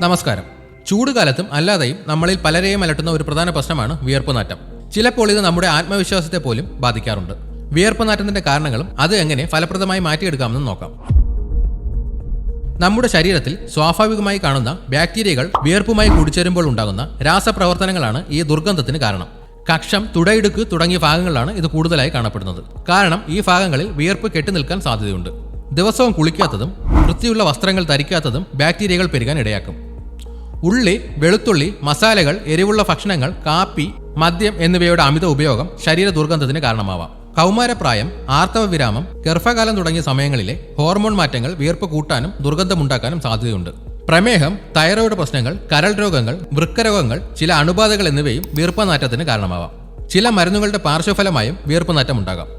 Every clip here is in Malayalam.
നമസ്കാരം. ചൂടുകാലത്തും അല്ലാതെയും നമ്മളിൽ പലരെയും അലട്ടുന്ന ഒരു പ്രധാന പ്രശ്നമാണ് വിയർപ്പുനാറ്റം. ചിലപ്പോൾ ഇത് നമ്മുടെ ആത്മവിശ്വാസത്തെ പോലും ബാധിക്കാറുണ്ട്. വിയർപ്പുനാറ്റത്തിന്റെ കാരണങ്ങളും അത് എങ്ങനെ ഫലപ്രദമായി മാറ്റിയെടുക്കാമെന്ന് നോക്കാം. നമ്മുടെ ശരീരത്തിൽ സ്വാഭാവികമായി കാണുന്ന ബാക്ടീരിയകൾ വിയർപ്പുമായി കൂടിച്ചേരുമ്പോൾ ഉണ്ടാകുന്ന രാസപ്രവർത്തനങ്ങളാണ് ഈ ദുർഗന്ധത്തിന് കാരണം. കക്ഷം, തുടയിടുക്ക് തുടങ്ങിയ ഭാഗങ്ങളിലാണ് ഇത് കൂടുതലായി കാണപ്പെടുന്നത്. കാരണം ഈ ഭാഗങ്ങളിൽ വിയർപ്പ് കെട്ടിനിൽക്കാൻ സാധ്യതയുണ്ട്. ദിവസവും കുളിക്കാത്തതും വൃത്തിയുള്ള വസ്ത്രങ്ങൾ ധരിക്കാത്തതും ബാക്ടീരിയകൾ പെരുകാൻ ഇടയാക്കും. ഉള്ളി, വെളുത്തുള്ളി, മസാലകൾ, എരിവുള്ള ഭക്ഷണങ്ങൾ, കാപ്പി, മദ്യം എന്നിവയുടെ അമിത ഉപയോഗം ശരീര ദുർഗന്ധത്തിന് കാരണമാവാം. കൗമാരപ്രായം, ആർത്തവ വിരാമം, ഗർഭകാലം തുടങ്ങിയ സമയങ്ങളിലെ ഹോർമോൺ മാറ്റങ്ങൾ വിയർപ്പ് കൂട്ടാനും ദുർഗന്ധമുണ്ടാക്കാനും സാധ്യതയുണ്ട്. പ്രമേഹം, തൈറോയ്ഡ് പ്രശ്നങ്ങൾ, കരൾ രോഗങ്ങൾ, വൃക്കരോഗങ്ങൾ, ചില അണുബാധകൾ എന്നിവയും വിയർപ്പുനാറ്റത്തിന് കാരണമാവാം. ചില മരുന്നുകളുടെ പാർശ്വഫലമായും വിയർപ്പുനാറ്റം ഉണ്ടാകാം.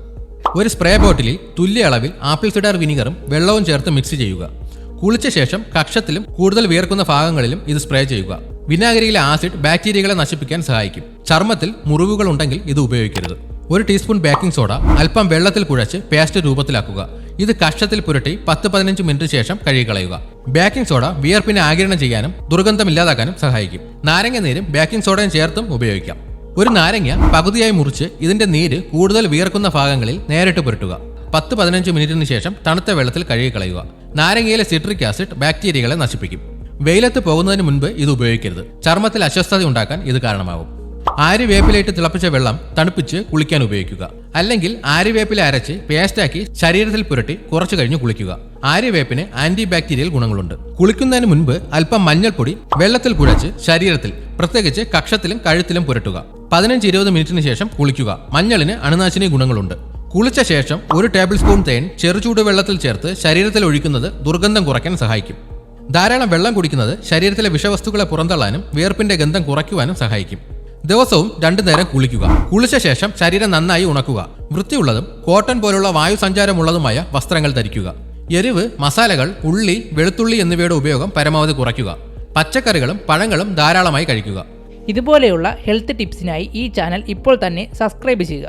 ഒരു സ്പ്രേ ബോട്ടിലിൽ തുല്യ അളവിൽ ആപ്പിൾ സിഡർ വിനിഗറും വെള്ളവും ചേർത്ത് മിക്സ് ചെയ്യുക. കുളിച്ച ശേഷം കക്ഷത്തിലും കൂടുതൽ വിയർക്കുന്ന ഭാഗങ്ങളിലും ഇത് സ്പ്രേ ചെയ്യുക. വിനാഗിരിയിലെ ആസിഡ് ബാക്ടീരിയകളെ നശിപ്പിക്കാൻ സഹായിക്കും. ചർമ്മത്തിൽ മുറിവുകൾ ഉണ്ടെങ്കിൽ ഇത് ഉപയോഗിക്കരുത്. 1 ടീസ്പൂൺ ബേക്കിംഗ് സോഡ അല്പം വെള്ളത്തിൽ കുഴച്ച് പേസ്റ്റ് രൂപത്തിലാക്കുക. ഇത് കക്ഷത്തിൽ പുരട്ടി 10-15 മിനിറ്റ് ശേഷം കഴുകിക്കളയുക. ബേക്കിംഗ് സോഡ വിയർപ്പിനെ ആഗിരണം ചെയ്യാനും ദുർഗന്ധമില്ലാതാക്കാനും സഹായിക്കും. നാരങ്ങ നീരും ബേക്കിംഗ് സോഡയും ചേർത്തും ഉപയോഗിക്കാം. ഒരു നാരങ്ങ പകുതിയായി മുറിച്ച് ഇതിന്റെ നീര് കൂടുതൽ വിയർക്കുന്ന ഭാഗങ്ങളിൽ നേരിട്ട് പുരട്ടുക. 10-15 മിനിറ്റിന് ശേഷം തണുത്ത വെള്ളത്തിൽ കഴുകിക്കളയുക. നാരങ്ങയിലെ സിട്രിക് ആസിഡ് ബാക്ടീരിയകളെ നശിപ്പിക്കും. വെയിലത്ത് പോകുന്നതിന് മുൻപ് ഇത് ഉപയോഗിക്കരുത്. ചർമ്മത്തിൽ അസ്വസ്ഥത ഉണ്ടാക്കാൻ ഇത് കാരണമാകും. ആര്യവേപ്പിലയിട്ട് തിളപ്പിച്ച വെള്ളം തണുപ്പിച്ച് കുളിക്കാൻ ഉപയോഗിക്കുക. അല്ലെങ്കിൽ ആര്യവേപ്പില അരച്ച് പേസ്റ്റാക്കി ശരീരത്തിൽ പുരട്ടി കുറച്ചു കഴിഞ്ഞ് കുളിക്കുക. ആര്യവേപ്പിന് ആന്റി ബാക്ടീരിയൽ ഗുണങ്ങളുണ്ട്. കുളിക്കുന്നതിന് മുൻപ് അല്പം മഞ്ഞൾപ്പൊടി വെള്ളത്തിൽ കുഴച്ച് ശരീരത്തിൽ, പ്രത്യേകിച്ച് കക്ഷത്തിലും കഴുത്തിലും പുരട്ടുക. 15-20 മിനിറ്റിന് ശേഷം കുളിക്കുക. മഞ്ഞളിന് അണുനാശിനി ഗുണങ്ങളുണ്ട്. കുളിച്ച ശേഷം 1 ടേബിൾ സ്പൂൺ തേൻ ചെറുചൂട് വെള്ളത്തിൽ ചേർത്ത് ശരീരത്തിൽ ഒഴിക്കുന്നത് ദുർഗന്ധം കുറയ്ക്കാൻ സഹായിക്കും. ധാരാളം വെള്ളം കുടിക്കുന്നത് ശരീരത്തിലെ വിഷവസ്തുക്കളെ പുറന്തള്ളാനും വിയർപ്പിന്റെ ഗന്ധം കുറയ്ക്കുവാനും സഹായിക്കും. ദിവസവും 2 നേരം കുളിക്കുക. കുളിച്ച ശേഷം ശരീരം നന്നായി ഉണക്കുക. വൃത്തിയുള്ളതും കോട്ടൺ പോലുള്ള വായുസഞ്ചാരമുള്ളതുമായ വസ്ത്രങ്ങൾ ധരിക്കുക. എരിവ്, മസാലകൾ, ഉള്ളി, വെളുത്തുള്ളി എന്നിവയുടെ ഉപയോഗം പരമാവധി കുറയ്ക്കുക. പച്ചക്കറികളും പഴങ്ങളും ധാരാളമായി കഴിക്കുക. ഇതുപോലെയുള്ള ഹെൽത്ത് ടിപ്സിനായി ഈ ചാനൽ ഇപ്പോൾ തന്നെ സബ്സ്ക്രൈബ് ചെയ്യുക.